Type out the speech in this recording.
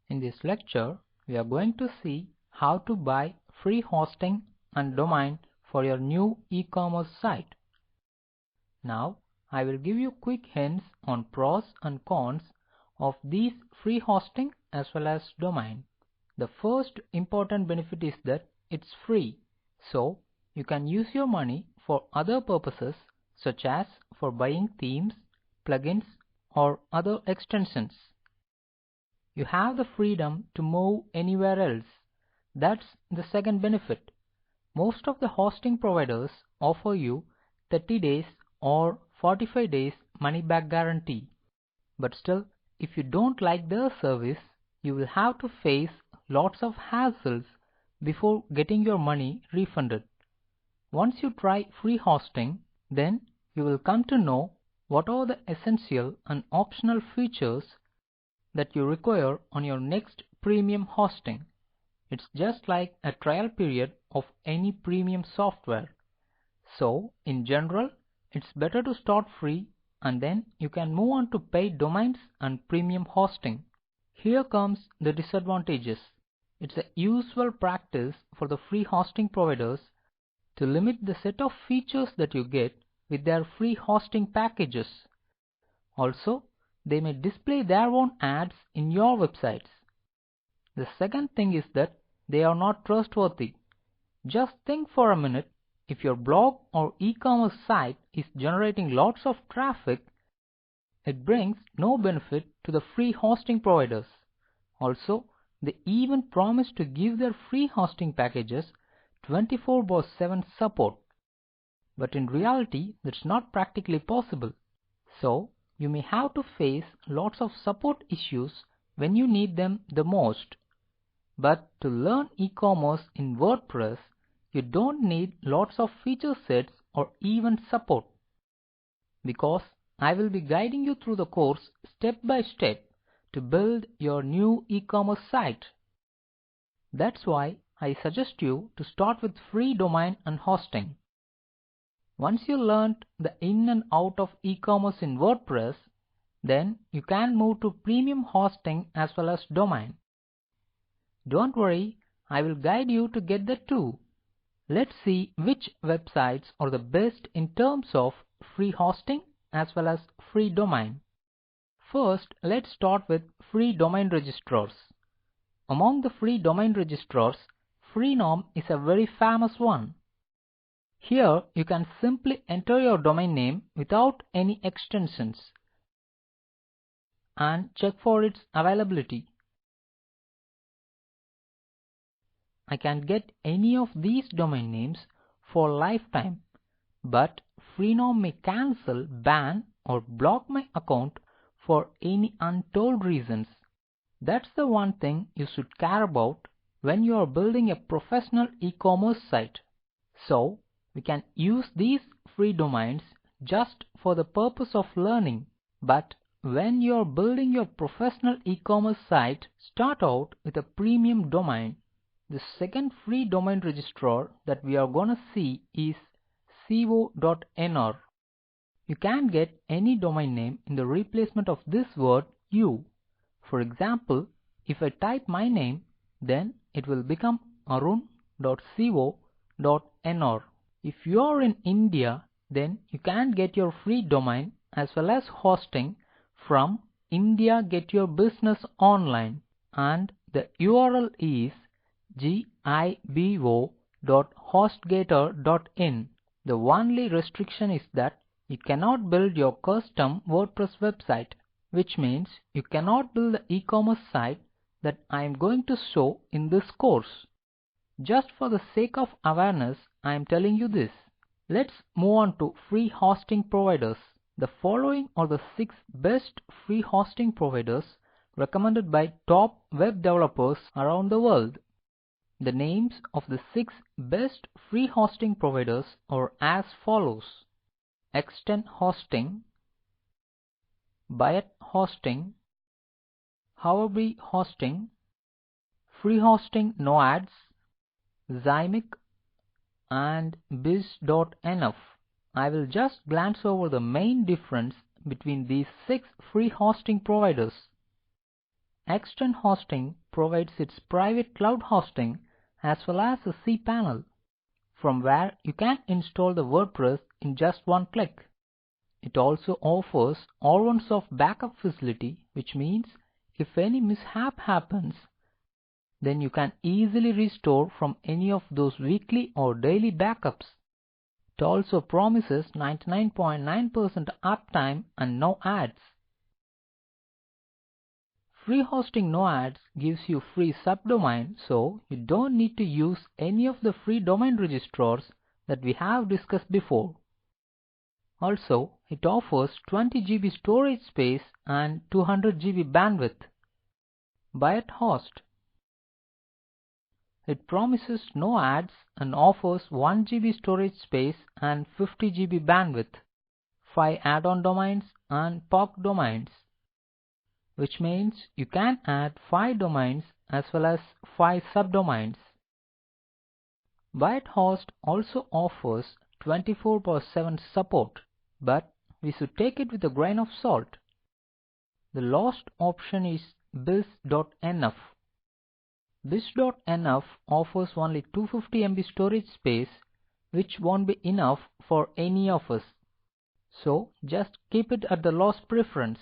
In this lecture, we are going to see how to buy free hosting and domain for your new e-commerce site. Now, I will give you quick hints on pros and cons of these free hosting as well as domain. The first important benefit is that it's free, so you can use your money for other purposes such as for buying themes, plugins, or other extensions. You have the freedom to move anywhere else. That's the second benefit. Most of the hosting providers offer you 30 days or 45 days money back guarantee. But still, if you don't like their service, you will have to face lots of hassles before getting your money refunded. Once you try free hosting, then you will come to know what are the essential and optional features that you require on your next premium hosting. It's just like a trial period of any premium software. So, in general, it's better to start free and then you can move on to paid domains and premium hosting. Here comes the disadvantages. It's a usual practice for the free hosting providers to limit the set of features that you get with their free hosting packages. Also, they may display their own ads in your websites. The second thing is that they are not trustworthy. Just think for a minute, if your blog or e-commerce site is generating lots of traffic, it brings no benefit to the free hosting providers. Also, they even promise to give their free hosting packages 24/7 support. But in reality, that's not practically possible. So, you may have to face lots of support issues when you need them the most. But to learn e-commerce in WordPress, you don't need lots of feature sets or even support. Because I will be guiding you through the course step by step to build your new e-commerce site. That's why I suggest you to start with free domain and hosting. Once you learned the in and out of e-commerce in WordPress, then you can move to premium hosting as well as domain. Don't worry, I will guide you to get the two. Let's see which websites are the best in terms of free hosting as well as free domain. First, let's start with free domain registrars. Among the free domain registrars, Freenom is a very famous one. Here, you can simply enter your domain name without any extensions and check for its availability. I can get any of these domain names for lifetime, but Freenom may cancel, ban, or block my account for any untold reasons. That's the one thing you should care about when you are building a professional e-commerce site. So, we can use these free domains just for the purpose of learning. But when you are building your professional e-commerce site, start out with a premium domain. The second free domain registrar that we are gonna see is co.nr. You can get any domain name in the replacement of this word you. For example, if I type my name, then it will become arun.co.nr. If you are in India, then you can get your free domain as well as hosting from India Get Your Business Online, and the URL is gibo.hostgator.in. The only restriction is that you cannot build your custom WordPress website, which means you cannot build the e-commerce site that I am going to show in this course. Just for the sake of awareness, I am telling you this. Let's move on to free hosting providers. The following are the 6 best free hosting providers recommended by top web developers around the world. The names of the 6 best free hosting providers are as follows: Extend Hosting, Bayat Hosting, Howerbee Hosting, Free Hosting No Ads, Zymic, and Biz.nf. I will just glance over the main difference between these 6 free hosting providers. Extend Hosting provides its private cloud hosting as well as a cPanel, from where you can install the WordPress in just one click. It also offers always-off backup facility, which means if any mishap happens, then you can easily restore from any of those weekly or daily backups. It also promises 99.9% uptime and no ads. Free hosting no ads gives you free subdomain, so you don't need to use any of the free domain registrars that we have discussed before. Also, it offers 20 GB storage space and 200 GB bandwidth. Buy at Host. It promises no ads and offers 1 GB storage space and 50 GB bandwidth, 5 add-on domains and POC domains, which means you can add 5 domains as well as 5 subdomains. Buy at Host also offers 24/7 support, but we should take it with a grain of salt. The last option is Biz.nf. Biz.nf offers only 250 MB storage space, which won't be enough for any of us. So just keep it at the lowest preference.